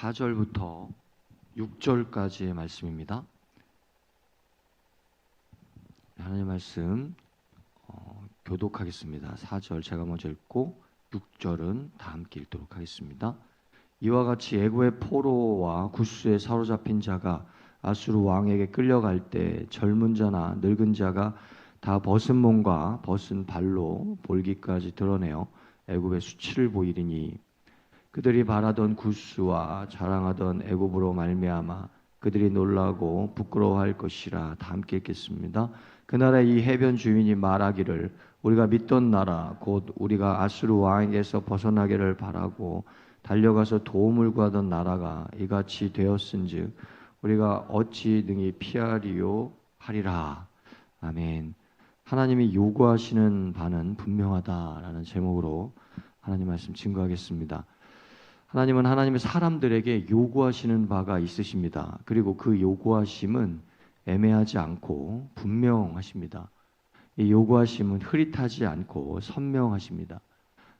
4절부터 6절까지의 말씀입니다. 하나님의 말씀 교독하겠습니다. 4절 제가 먼저 읽고 6절은 다 함께 읽도록 하겠습니다. 이와 같이 애굽의 포로와 구스에 사로잡힌 자가 아수르 왕에게 끌려갈 때 젊은 자나 늙은 자가 다 벗은 몸과 벗은 발로 볼기까지 드러내어 애굽의 수치를 보이리니 그들이 바라던 구스와 자랑하던 애굽으로 말미암아 그들이 놀라고 부끄러워할 것이라. 다 함께 읽겠습니다. 그날에 이 해변 주민이 말하기를 우리가 믿던 나라 곧 우리가 아수르 왕에게서 벗어나기를 바라고 달려가서 도움을 구하던 나라가 이같이 되었은즉 우리가 어찌 능히 피하리요 하리라. 아멘. 하나님이 요구하시는 바는 분명하다라는 제목으로 하나님 말씀 증거하겠습니다. 하나님은 하나님의 사람들에게 요구하시는 바가 있으십니다. 그리고 그 요구하심은 애매하지 않고 분명하십니다. 이 요구하심은 흐릿하지 않고 선명하십니다.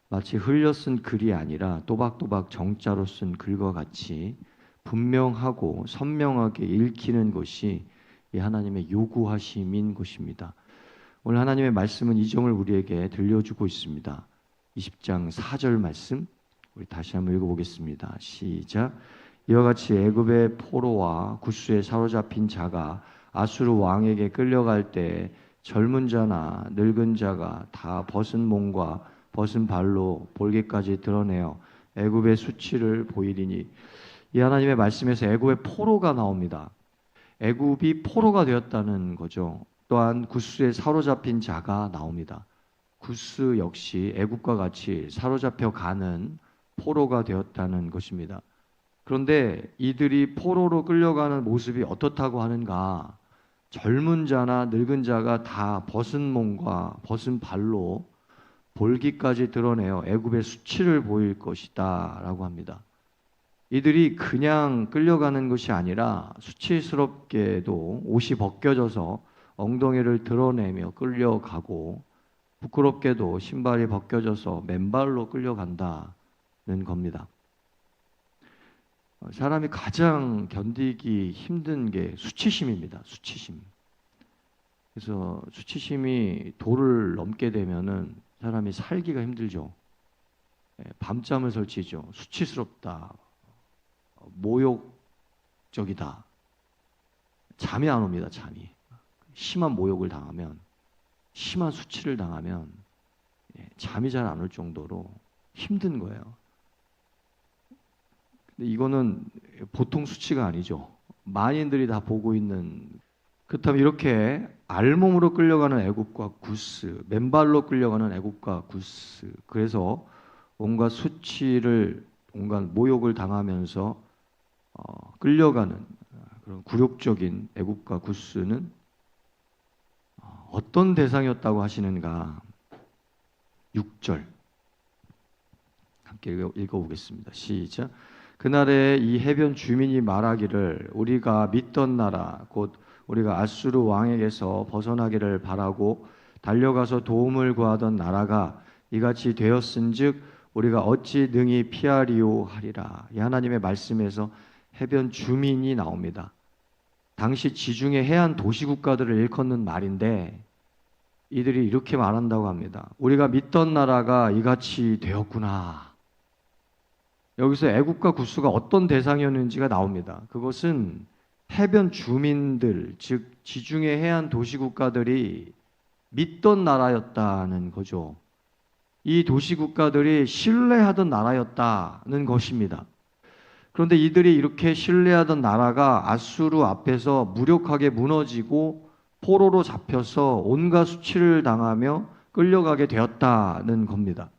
마치 흘려 쓴 글이 아니라 또박또박 정자로 쓴 글과 같이 분명하고 선명하게 읽히는 것이 이 하나님의 요구하심인 것입니다. 오늘 하나님의 말씀은 이 점을 우리에게 들려주고 있습니다. 20장 4절 말씀 우리 다시 한번 읽어보겠습니다. 시작. 이와 같이 애굽의 포로와 구스에 사로잡힌 자가 아수르 왕에게 끌려갈 때 젊은 자나 늙은 자가 다 벗은 몸과 벗은 발로 볼기까지 드러내어 애굽의 수치를 보이리니. 이 하나님의 말씀에서 애굽의 포로가 나옵니다. 애굽이 포로가 되었다는 거죠. 또한 구스에 사로잡힌 자가 나옵니다. 구스 역시 애굽과 같이 사로잡혀 가는 포로가 되었다는 것입니다. 그런데 이들이 포로로 끌려가는 모습이 어떻다고 하는가? 젊은 자나 늙은 자가 다 벗은 몸과 벗은 발로 볼기까지 드러내어 애굽의 수치를 보일 것이다 라고 합니다. 이들이 그냥 끌려가는 것이 아니라 수치스럽게도 옷이 벗겨져서 엉덩이를 드러내며 끌려가고 부끄럽게도 신발이 벗겨져서 맨발로 끌려간다 는 겁니다. 사람이 가장 견디기 힘든 게 수치심입니다. 수치심. 그래서 수치심이 도를 넘게 되면은 사람이 살기가 힘들죠. 밤잠을 설치죠. 수치스럽다. 모욕적이다. 잠이 안 옵니다. 잠이. 심한 모욕을 당하면, 심한 수치를 당하면 잠이 잘 안 올 정도로 힘든 거예요. 근데 이거는 보통 수치가 아니죠. 만인들이 다 보고 있는. 그렇다면 이렇게 알몸으로 끌려가는 애굽과 구스, 맨발로 끌려가는 애굽과 구스, 그래서 온갖 수치를, 온갖 모욕을 당하면서 끌려가는 그런 굴욕적인 애굽과 구스는 어떤 대상이었다고 하시는가? 6절 함께 읽어보겠습니다. 시작. 그날에 이 해변 주민이 말하기를 우리가 믿던 나라 곧 우리가 아수르 왕에게서 벗어나기를 바라고 달려가서 도움을 구하던 나라가 이같이 되었은즉 우리가 어찌 능히 피하리요 하리라. 이 하나님의 말씀에서 해변 주민이 나옵니다. 당시 지중해 해안 도시국가들을 일컫는 말인데 이들이 이렇게 말한다고 합니다. 우리가 믿던 나라가 이같이 되었구나. 여기서 애굽과 구스가 어떤 대상이었는지가 나옵니다. 그것은 해변 주민들, 즉 지중해 해안 도시국가들이 믿던 나라였다는 거죠. 이 도시국가들이 신뢰하던 나라였다는 것입니다. 그런데 이들이 이렇게 신뢰하던 나라가 아수르 앞에서 무력하게 무너지고 포로로 잡혀서 온갖 수치를 당하며 끌려가게 되었다는 겁니다.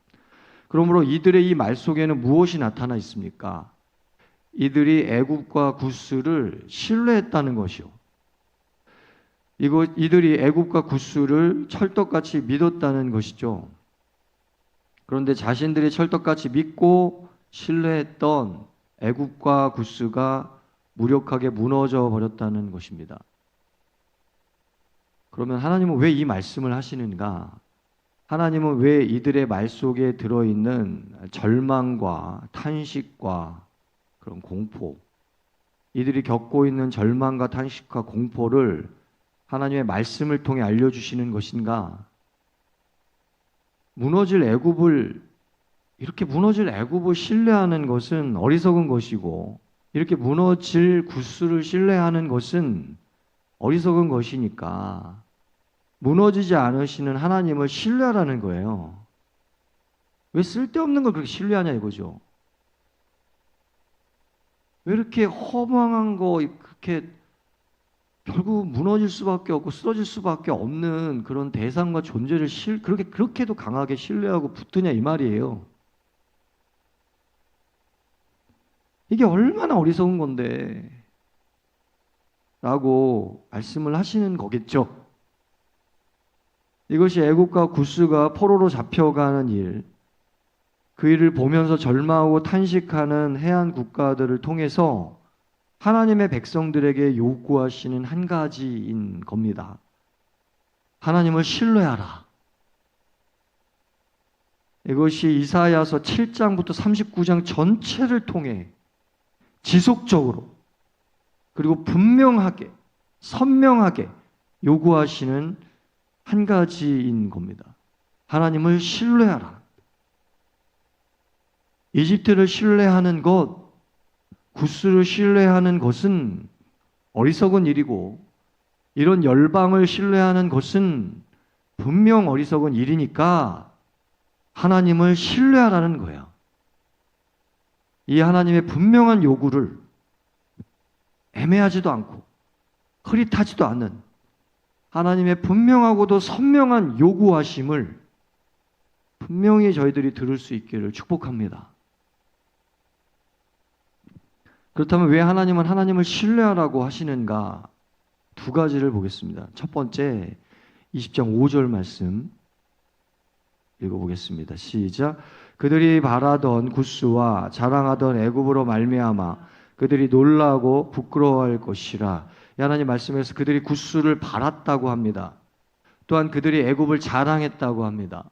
그러므로 이들의 이 말 속에는 무엇이 나타나 있습니까? 이들이 애굽과 구스를 신뢰했다는 것이요. 이들이 애굽과 구스를 철떡같이 믿었다는 것이죠. 그런데 자신들이 철떡같이 믿고 신뢰했던 애굽과 구스가 무력하게 무너져 버렸다는 것입니다. 그러면 하나님은 왜 이 말씀을 하시는가? 하나님은 왜 이들의 말 속에 들어있는 절망과 탄식과 그런 공포, 이들이 겪고 있는 절망과 탄식과 공포를 하나님의 말씀을 통해 알려주시는 것인가? 이렇게 무너질 애굽을 신뢰하는 것은 어리석은 것이고, 이렇게 무너질 구스를 신뢰하는 것은 어리석은 것이니까 무너지지 않으시는 하나님을 신뢰하라는 거예요. 왜 쓸데없는 걸 그렇게 신뢰하냐 이거죠. 왜 이렇게 허망한 거, 그렇게 결국 무너질 수밖에 없고 쓰러질 수밖에 없는 그런 대상과 존재를 그렇게도 강하게 신뢰하고 붙드냐 이 말이에요. 이게 얼마나 어리석은 건데 라고 말씀을 하시는 거겠죠. 이것이 애굽과 구스가 포로로 잡혀가는 일, 그 일을 보면서 절망하고 탄식하는 해안 국가들을 통해서 하나님의 백성들에게 요구하시는 한 가지인 겁니다. 하나님을 신뢰하라. 이것이 이사야서 7장부터 39장 전체를 통해 지속적으로 그리고 분명하게 선명하게 요구하시는 한 가지인 겁니다. 하나님을 신뢰하라. 이집트를 신뢰하는 것, 구스를 신뢰하는 것은 어리석은 일이고, 이런 열방을 신뢰하는 것은 분명 어리석은 일이니까 하나님을 신뢰하라는 거야. 이 하나님의 분명한 요구를 애매하지도 않고 흐릿하지도 않은 하나님의 분명하고도 선명한 요구하심을 분명히 저희들이 들을 수 있기를 축복합니다. 그렇다면 왜 하나님은 하나님을 신뢰하라고 하시는가? 두 가지를 보겠습니다. 첫 번째, 20장 5절 말씀 읽어보겠습니다. 시작. 그들이 바라던 구스와 자랑하던 애굽으로 말미암아 그들이 놀라고 부끄러워할 것이라. 하나님 말씀에서 그들이 구스를 바랐다고 합니다. 또한 그들이 애굽을 자랑했다고 합니다.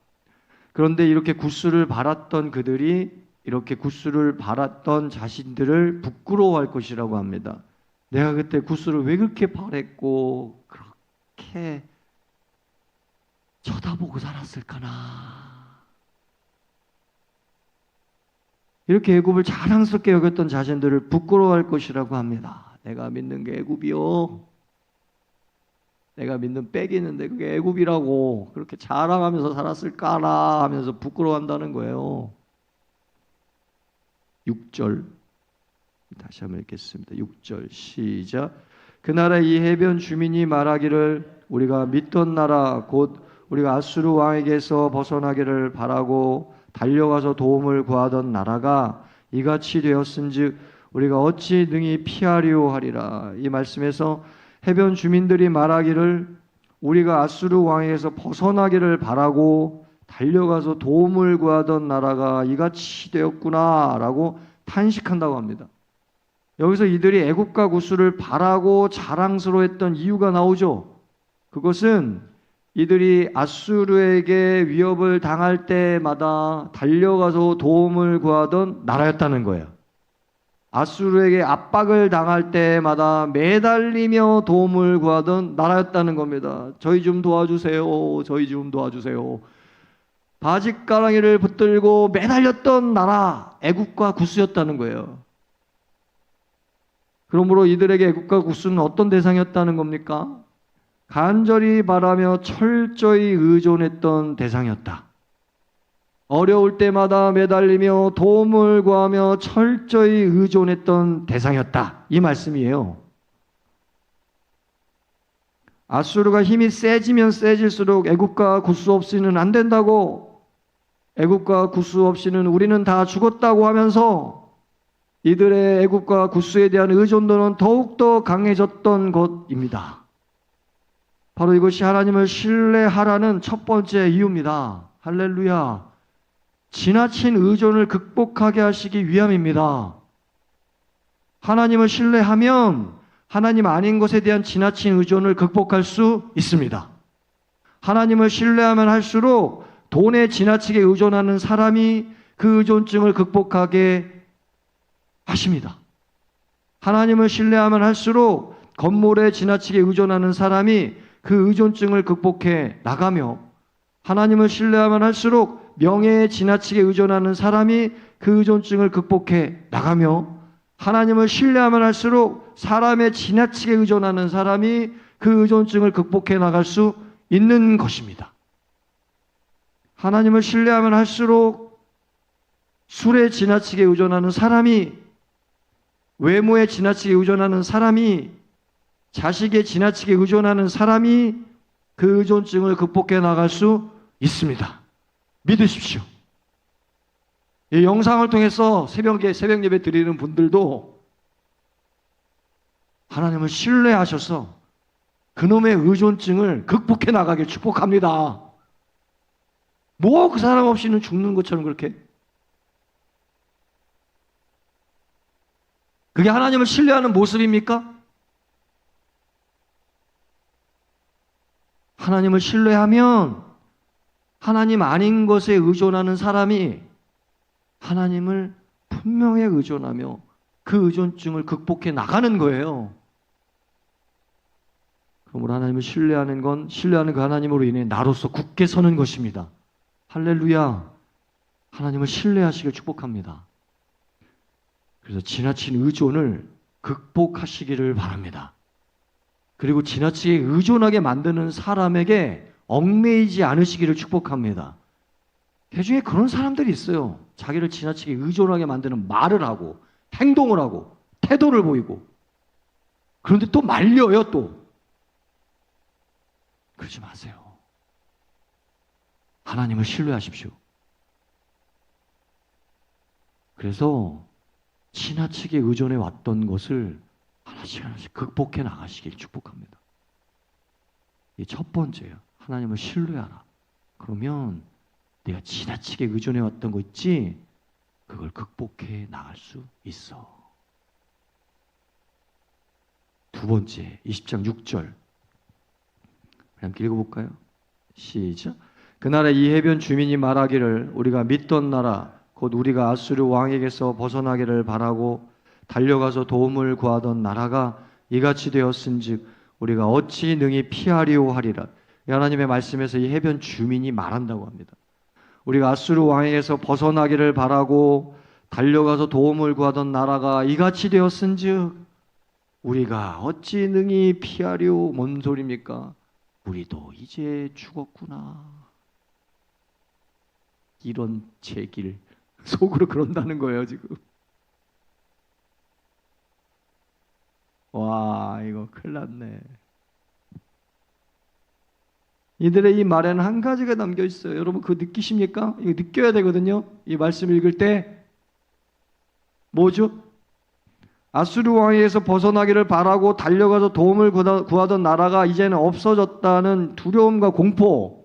그런데 이렇게 구스를 바랐던 그들이 이렇게 구스를 바랐던 자신들을 부끄러워할 것이라고 합니다. 내가 그때 구스를 왜 그렇게 바랬고 그렇게 쳐다보고 살았을까나. 이렇게 애굽을 자랑스럽게 여겼던 자신들을 부끄러워할 것이라고 합니다. 내가 믿는 게 애굽이요. 내가 믿는 빽이 있는데 그게 애굽이라고 그렇게 자랑하면서 살았을까나 하면서 부끄러워한다는 거예요. 6절 다시 한번 읽겠습니다. 6절 시작. 그 나라 이 해변 주민이 말하기를 우리가 믿던 나라 곧 우리가 아수르 왕에게서 벗어나기를 바라고 달려가서 도움을 구하던 나라가 이같이 되었은즉 우리가 어찌 능히 피하리오 하리라. 이 말씀에서 해변 주민들이 말하기를 우리가 아수르 왕에게서 벗어나기를 바라고 달려가서 도움을 구하던 나라가 이같이 되었구나 라고 탄식한다고 합니다. 여기서 이들이 애굽과 구스를 바라고 자랑스러워했던 이유가 나오죠. 그것은 이들이 아수르에게 위협을 당할 때마다 달려가서 도움을 구하던 나라였다는 거예요. 아수르에게 압박을 당할 때마다 매달리며 도움을 구하던 나라였다는 겁니다. 저희 좀 도와주세요. 저희 좀 도와주세요. 바짓가랑이를 붙들고 매달렸던 나라 애굽과 구스였다는 거예요. 그러므로 이들에게 애굽과 구스는 어떤 대상이었다는 겁니까? 간절히 바라며 철저히 의존했던 대상이었다. 어려울 때마다 매달리며 도움을 구하며 철저히 의존했던 대상이었다. 이 말씀이에요. 아수르가 힘이 세지면 세질수록 애굽과 구스 없이는 안 된다고, 애굽과 구스 없이는 우리는 다 죽었다고 하면서 이들의 애굽과 구스에 대한 의존도는 더욱더 강해졌던 것입니다. 바로 이것이 하나님을 신뢰하라는 첫 번째 이유입니다. 할렐루야. 지나친 의존을 극복하게 하시기 위함입니다. 하나님을 신뢰하면 하나님 아닌 것에 대한 지나친 의존을 극복할 수 있습니다. 하나님을 신뢰하면 할수록 돈에 지나치게 의존하는 사람이 그 의존증을 극복하게 하십니다. 하나님을 신뢰하면 할수록 건물에 지나치게 의존하는 사람이 그 의존증을 극복해 나가며, 하나님을 신뢰하면 할수록 명예에 지나치게 의존하는 사람이 그 의존증을 극복해 나가며, 하나님을 신뢰하면 할수록 사람에 지나치게 의존하는 사람이 그 의존증을 극복해 나갈 수 있는 것입니다. 하나님을 신뢰하면 할수록 술에 지나치게 의존하는 사람이, 외모에 지나치게 의존하는 사람이, 자식에 지나치게 의존하는 사람이 그 의존증을 극복해 나갈 수 있습니다. 믿으십시오. 이 영상을 통해서 새벽 예배 드리는 분들도 하나님을 신뢰하셔서 그놈의 의존증을 극복해 나가길 축복합니다. 뭐 그 사람 없이는 죽는 것처럼 그렇게. 그게 하나님을 신뢰하는 모습입니까? 하나님을 신뢰하면 하나님 아닌 것에 의존하는 사람이 하나님을 분명히 의존하며 그 의존증을 극복해 나가는 거예요. 그러므로 하나님을 신뢰하는 건 신뢰하는 그 하나님으로 인해 나로서 굳게 서는 것입니다. 할렐루야. 하나님을 신뢰하시길 축복합니다. 그래서 지나친 의존을 극복하시기를 바랍니다. 그리고 지나치게 의존하게 만드는 사람에게 얽매이지 않으시기를 축복합니다. 대중에 그런 사람들이 있어요. 자기를 지나치게 의존하게 만드는 말을 하고 행동을 하고 태도를 보이고, 그런데 또 말려요. 또 그러지 마세요. 하나님을 신뢰하십시오. 그래서 지나치게 의존해 왔던 것을 하나씩 하나씩 극복해 나가시길 축복합니다. 이 첫 번째예요. 하나님을 신뢰하라. 그러면 내가 지나치게 의존해 왔던 거 있지? 그걸 극복해 나갈 수 있어. 두 번째, 20장 6절. 함께 읽어볼까요? 시작. 그날에 이 해변 주민이 말하기를 우리가 믿던 나라 곧 우리가 아수르 왕에게서 벗어나기를 바라고 달려가서 도움을 구하던 나라가 이같이 되었은즉 우리가 어찌 능히 피하리오 하리라. 하나님의 말씀에서 이 해변 주민이 말한다고 합니다. 우리가 아수르 왕에게서 벗어나기를 바라고 달려가서 도움을 구하던 나라가 이같이 되었은즉 우리가 어찌 능히 피하리오. 뭔 소리입니까? 우리도 이제 죽었구나. 이런 제길 속으로 그런다는 거예요 지금. 와, 이거 큰일 났네. 이들의 이 말에는 한 가지가 담겨 있어요. 여러분 그거 느끼십니까? 이거 느껴야 되거든요. 이 말씀 읽을 때 뭐죠? 아수르 왕에게서 벗어나기를 바라고 달려가서 도움을 구하던 나라가 이제는 없어졌다는 두려움과 공포.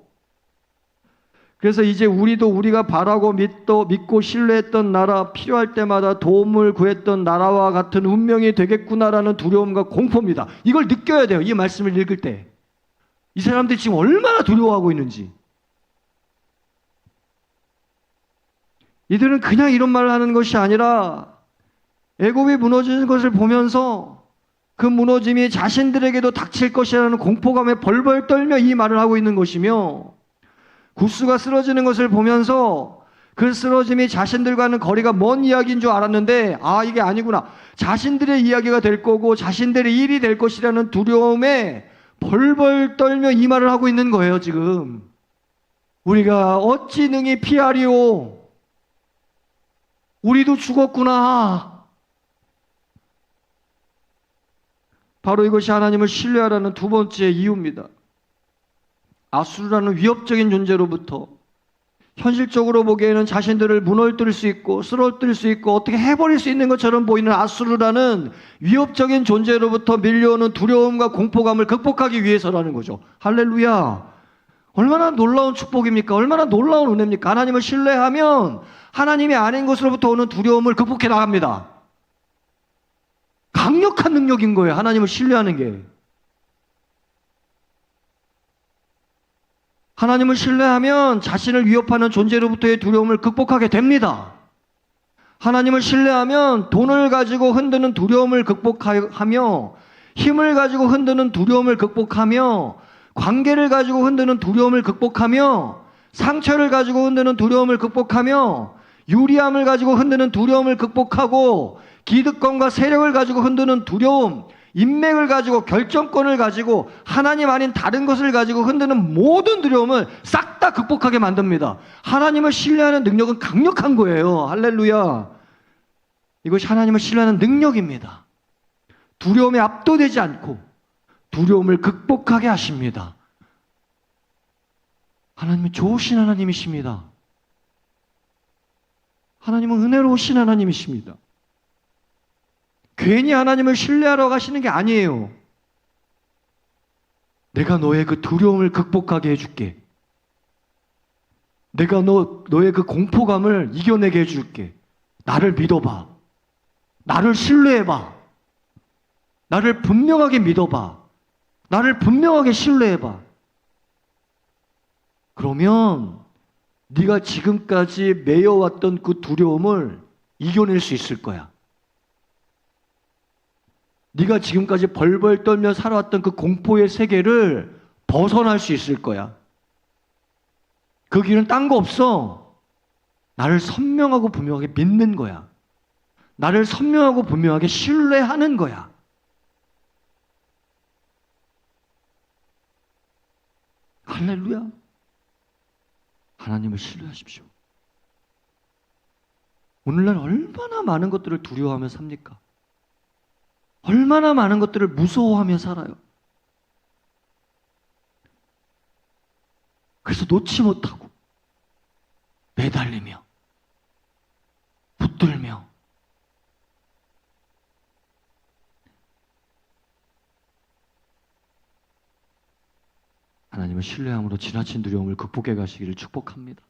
그래서 이제 우리도 우리가 바라고 믿고 신뢰했던 나라, 필요할 때마다 도움을 구했던 나라와 같은 운명이 되겠구나라는 두려움과 공포입니다. 이걸 느껴야 돼요. 이 말씀을 읽을 때. 이 사람들이 지금 얼마나 두려워하고 있는지. 이들은 그냥 이런 말을 하는 것이 아니라 애굽이 무너지는 것을 보면서 그 무너짐이 자신들에게도 닥칠 것이라는 공포감에 벌벌 떨며 이 말을 하고 있는 것이며, 구스가 쓰러지는 것을 보면서 그 쓰러짐이 자신들과는 거리가 먼 이야기인 줄 알았는데 이게 아니구나. 자신들의 이야기가 될 거고 자신들의 일이 될 것이라는 두려움에 벌벌 떨며 이 말을 하고 있는 거예요 지금. 우리가 어찌 능히 피하리오. 우리도 죽었구나. 바로 이것이 하나님을 신뢰하라는 두 번째 이유입니다. 아수르라는 위협적인 존재로부터 현실적으로 보기에는 자신들을 무너뜨릴 수 있고 쓰러뜨릴 수 있고 어떻게 해버릴 수 있는 것처럼 보이는 아수르라는 위협적인 존재로부터 밀려오는 두려움과 공포감을 극복하기 위해서라는 거죠. 할렐루야. 얼마나 놀라운 축복입니까? 얼마나 놀라운 은혜입니까? 하나님을 신뢰하면 하나님이 아닌 것으로부터 오는 두려움을 극복해 나갑니다. 강력한 능력인 거예요. 하나님을 신뢰하는 게. 하나님을 신뢰하면 자신을 위협하는 존재로부터의 두려움을 극복하게 됩니다. 하나님을 신뢰하면 돈을 가지고 흔드는 두려움을 극복하며, 힘을 가지고 흔드는 두려움을 극복하며, 관계를 가지고 흔드는 두려움을 극복하며, 상처를 가지고 흔드는 두려움을 극복하며, 유리함을 가지고 흔드는 두려움을 극복하고, 기득권과 세력을 가지고 흔드는 두려움, 인맥을 가지고, 결정권을 가지고, 하나님 아닌 다른 것을 가지고 흔드는 모든 두려움을 싹 다 극복하게 만듭니다. 하나님을 신뢰하는 능력은 강력한 거예요. 할렐루야. 이것이 하나님을 신뢰하는 능력입니다. 두려움에 압도되지 않고 두려움을 극복하게 하십니다. 하나님은 좋으신 하나님이십니다. 하나님은 은혜로우신 하나님이십니다. 괜히 하나님을 신뢰하러 가시는 게 아니에요. 내가 너의 그 두려움을 극복하게 해줄게. 내가 너의 그 공포감을 이겨내게 해줄게. 나를 믿어봐. 나를 신뢰해봐. 나를 분명하게 믿어봐. 나를 분명하게 신뢰해봐. 그러면 네가 지금까지 매여왔던 그 두려움을 이겨낼 수 있을 거야. 네가 지금까지 벌벌 떨며 살아왔던 그 공포의 세계를 벗어날 수 있을 거야. 그 길은 딴 거 없어. 나를 선명하고 분명하게 믿는 거야. 나를 선명하고 분명하게 신뢰하는 거야. 할렐루야. 하나님을 신뢰하십시오. 오늘날 얼마나 많은 것들을 두려워하며 삽니까? 얼마나 많은 것들을 무서워하며 살아요. 그래서 놓지 못하고 매달리며 붙들며 하나님을 신뢰함으로 지나친 두려움을 극복해 가시기를 축복합니다.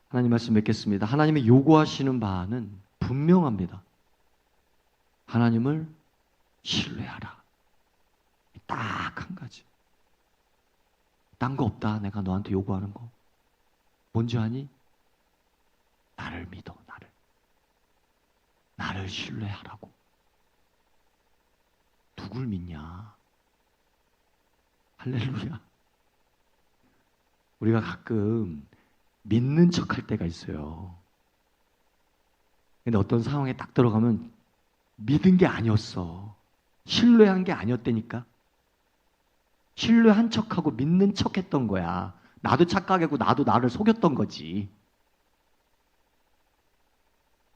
하나님 말씀 맺겠습니다. 하나님이 요구하시는 바는 분명합니다. 하나님을 신뢰하라. 딱 한 가지. 딴 거 없다. 내가 너한테 요구하는 거. 뭔지 아니? 나를 믿어. 나를 신뢰하라고. 누굴 믿냐? 할렐루야. 우리가 가끔 믿는 척할 때가 있어요. 근데 어떤 상황에 딱 들어가면 믿은 게 아니었어. 신뢰한 게 아니었다니까. 신뢰한 척하고 믿는 척했던 거야. 나도 착각하고 나도 나를 속였던 거지.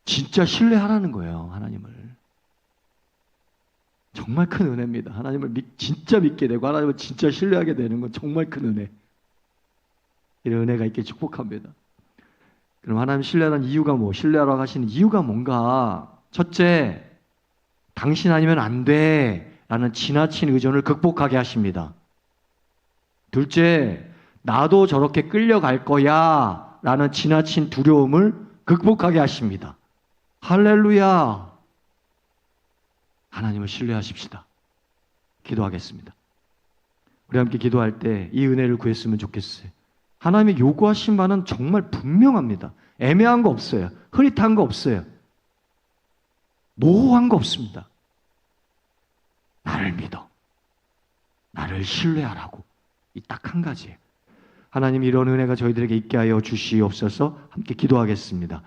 진짜 신뢰하라는 거예요. 하나님을. 정말 큰 은혜입니다. 하나님을 진짜 믿게 되고 하나님을 진짜 신뢰하게 되는 건 정말 큰 은혜. 이런 은혜가 있게 축복합니다. 그럼 하나님 신뢰하는 이유가 뭐? 신뢰하러 가시는 이유가 뭔가? 첫째, 당신 아니면 안 돼 라는 지나친 의존을 극복하게 하십니다. 둘째, 나도 저렇게 끌려갈 거야 라는 지나친 두려움을 극복하게 하십니다. 할렐루야. 하나님을 신뢰하십시다. 기도하겠습니다. 우리 함께 기도할 때 이 은혜를 구했으면 좋겠어요. 하나님이 요구하신 바는 정말 분명합니다. 애매한 거 없어요. 흐릿한 거 없어요. 모호한 거 없습니다. 나를 믿어. 나를 신뢰하라고. 이 딱 한 가지예요. 하나님 이런 은혜가 저희들에게 있게 하여 주시옵소서. 함께 기도하겠습니다.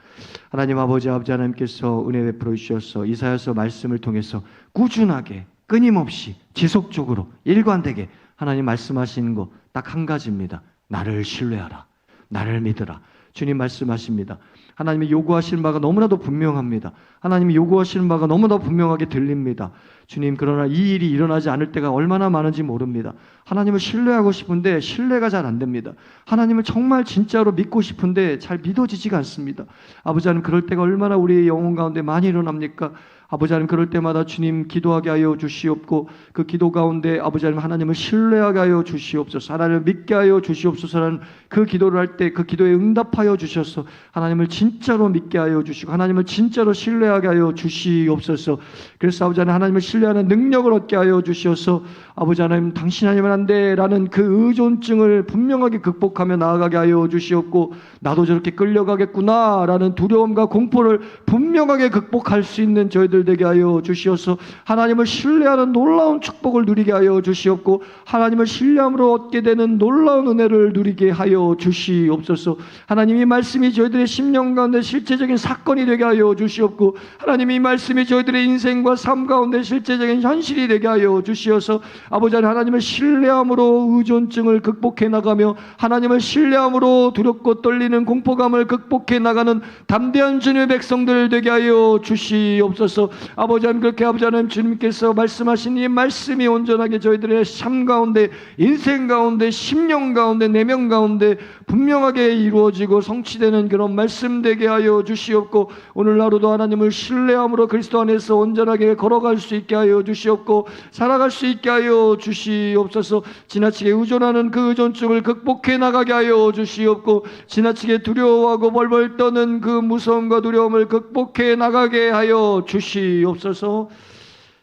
하나님 아버지 하나님께서 은혜 베풀어 주셔서 이사야서 말씀을 통해서 꾸준하게 끊임없이 지속적으로 일관되게 하나님 말씀하시는 거 딱 한 가지입니다. 나를 신뢰하라. 나를 믿으라. 주님 말씀하십니다. 하나님이 요구하시는 바가 너무나도 분명합니다. 하나님이 요구하시는 바가 너무나 분명하게 들립니다. 주님, 그러나 이 일이 일어나지 않을 때가 얼마나 많은지 모릅니다. 하나님을 신뢰하고 싶은데 신뢰가 잘 안 됩니다. 하나님을 정말 진짜로 믿고 싶은데 잘 믿어지지가 않습니다. 아버지 하나님, 그럴 때가 얼마나 우리의 영혼 가운데 많이 일어납니까? 아버지 하나님, 그럴 때마다 주님 기도하게 하여 주시옵고 그 기도 가운데 아버지 하나님 하나님을 신뢰하게 하여 주시옵소서. 하나님을 믿게 하여 주시옵소서라는 그 기도를 할 때 그 기도에 응답하여 주셔서 하나님을 진짜로 믿게 하여 주시고 하나님을 진짜로 신뢰하게 하여 주시옵소서. 그래서 아버지 하나님, 하나님을 신뢰하는 능력을 얻게 하여 주시어서 아버지 하나님, 당신 아니면 안 돼라는 그 의존증을 분명하게 극복하며 나아가게 하여 주시옵고, 나도 저렇게 끌려가겠구나라는 두려움과 공포를 분명하게 극복할 수 있는 저희들 되게 하여 주시어서 하나님을 신뢰하는 놀라운 축복을 누리게 하여 주시옵고, 하나님을 신뢰함으로 얻게 되는 놀라운 은혜를 누리게 하여 주시옵소서. 하나님이 말씀이 저희들의 심령 가운데 실제적인 사건이 되게 하여 주시옵고, 하나님이 말씀이 저희들의 인생과 삶 가운데 실제적인 현실이 되게 하여 주시어서 아버지 하나님을 신뢰함으로 의존증을 극복해 나가며 하나님을 신뢰함으로 두렵고 떨리는 공포감을 극복해 나가는 담대한 주님의 백성들 되게 하여 주시옵소서. 아버지 하나님, 그렇게 아버지 하나님 주님께서 말씀하신 이 말씀이 온전하게 저희들의 삶 가운데, 인생 가운데, 심령 가운데, 내면 가운데 분명하게 이루어지고 성취되는 그런 말씀 되게 하여 주시옵고, 오늘 하루도 하나님을 신뢰함으로 그리스도 안에서 온전하게 걸어갈 수 있게 하여 주시옵고 살아갈 수 있게 하여 주시옵소서. 지나치게 의존하는 그 의존증을 극복해 나가게 하여 주시옵고, 지나치게 두려워하고 벌벌 떠는 그 무서움과 두려움을 극복해 나가게 하여 주시옵소서.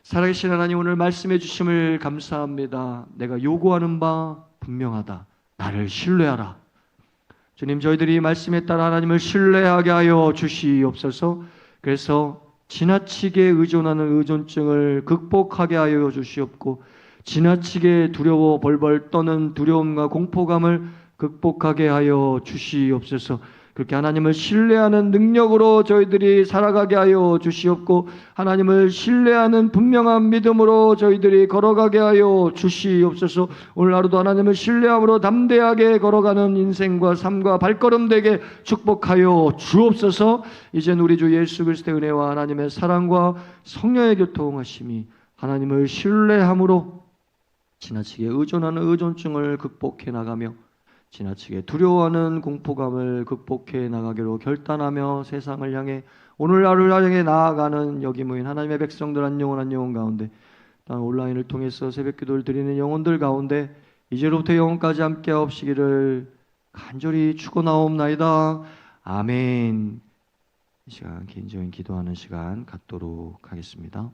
살아계신 하나님, 오늘 말씀해 주심을 감사합니다. 내가 요구하는 바 분명하다. 나를 신뢰하라. 주님, 저희들이 말씀에 따라 하나님을 신뢰하게 하여 주시옵소서. 그래서 지나치게 의존하는 의존증을 극복하게 하여 주시옵고, 지나치게 두려워 벌벌 떠는 두려움과 공포감을 극복하게 하여 주시옵소서. 그렇게 하나님을 신뢰하는 능력으로 저희들이 살아가게 하여 주시옵고, 하나님을 신뢰하는 분명한 믿음으로 저희들이 걸어가게 하여 주시옵소서. 오늘 하루도 하나님을 신뢰함으로 담대하게 걸어가는 인생과 삶과 발걸음 되게 축복하여 주옵소서. 이젠 우리 주 예수 그리스도의 은혜와 하나님의 사랑과 성령의 교통하심이 하나님을 신뢰함으로 지나치게 의존하는 의존증을 극복해 나가며 지나치게 두려워하는 공포감을 극복해 나가기로 결단하며 세상을 향해, 오늘 하루를 향해 나아가는 여기 모인 하나님의 백성들 한 영혼 한 영혼 가운데, 또한 온라인을 통해서 새벽 기도를 드리는 영혼들 가운데 이제로부터 영혼까지 함께 하옵시기를 간절히 축원하옵나이다. 아멘. 이 시간 개인적인 기도하는 시간 갖도록 하겠습니다.